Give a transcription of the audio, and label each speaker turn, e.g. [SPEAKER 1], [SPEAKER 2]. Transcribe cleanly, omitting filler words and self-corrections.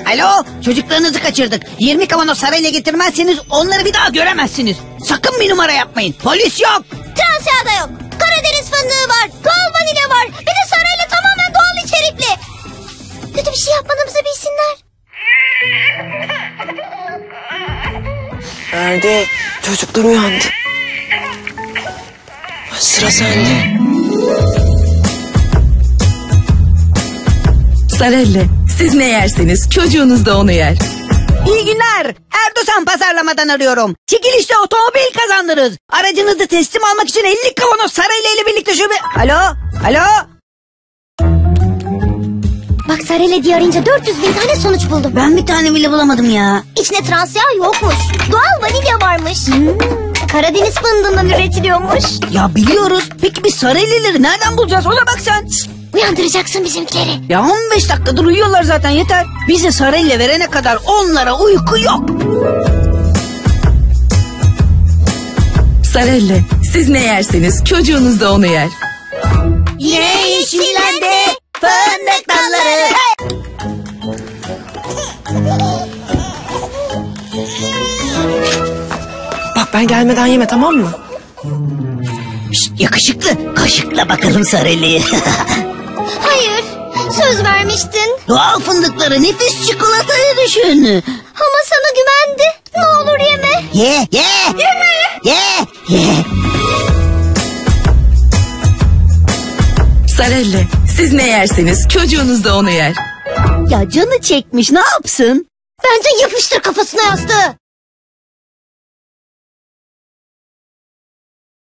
[SPEAKER 1] Alo, çocuklarınızı kaçırdık. 20 kavanoz Sarelle getirmezseniz onları bir daha göremezsiniz. Sakın bir numara yapmayın. Polis yok.
[SPEAKER 2] Trasya'da yok. Karadeniz fındığı var. Doğal vanilya var. Bir de Sarelle tamamen doğal içerikli. Kötü bir şey yapmadığımızı bilsinler.
[SPEAKER 3] Erdo, çocuklar uyandı. Sıra sende.
[SPEAKER 4] Sarelle, siz ne yerseniz çocuğunuz da onu yer.
[SPEAKER 1] İyi günler. Erdo pazarlamadan arıyorum. Çekilişte otomobil kazandırırız. Aracınızı teslim almak için 50 kavanoz Sarelle ile birlikte Alo? Alo?
[SPEAKER 2] Bak Sarelle diye arayınca 400.000 tane sonuç buldum.
[SPEAKER 1] Ben bir tane bile bulamadım ya.
[SPEAKER 2] İçine trans yağ yokmuş. Doğal vanilya varmış. Karadeniz fındığından üretiliyormuş.
[SPEAKER 1] Ya biliyoruz. Peki biz Sarelle'leri nereden bulacağız? Ona bak sen.
[SPEAKER 2] Uyandıracaksın bizimkileri.
[SPEAKER 1] Ya 15 dakikadır uyuyorlar zaten, yeter. Bize Sarelle verene kadar onlara uyku yok.
[SPEAKER 4] Sarelle, siz ne yerseniz çocuğunuz da onu yer.
[SPEAKER 1] Yine yeşillendi fındık dalları.
[SPEAKER 3] Bak ben gelmeden yeme, tamam mı?
[SPEAKER 1] Şşt, yakışıklı, kaşıkla bakalım Sarelle'yi.
[SPEAKER 2] Hayır. Söz vermiştin.
[SPEAKER 1] Doğal fındıkları nefis çikolataya düşün.
[SPEAKER 2] Ama sana güvendi. Ne olur yeme.
[SPEAKER 1] Ye.
[SPEAKER 4] Sarelle, siz ne yerseniz çocuğunuz da onu yer.
[SPEAKER 1] Ya canı çekmiş, ne yapsın?
[SPEAKER 2] Bence yapıştır kafasına yastığı.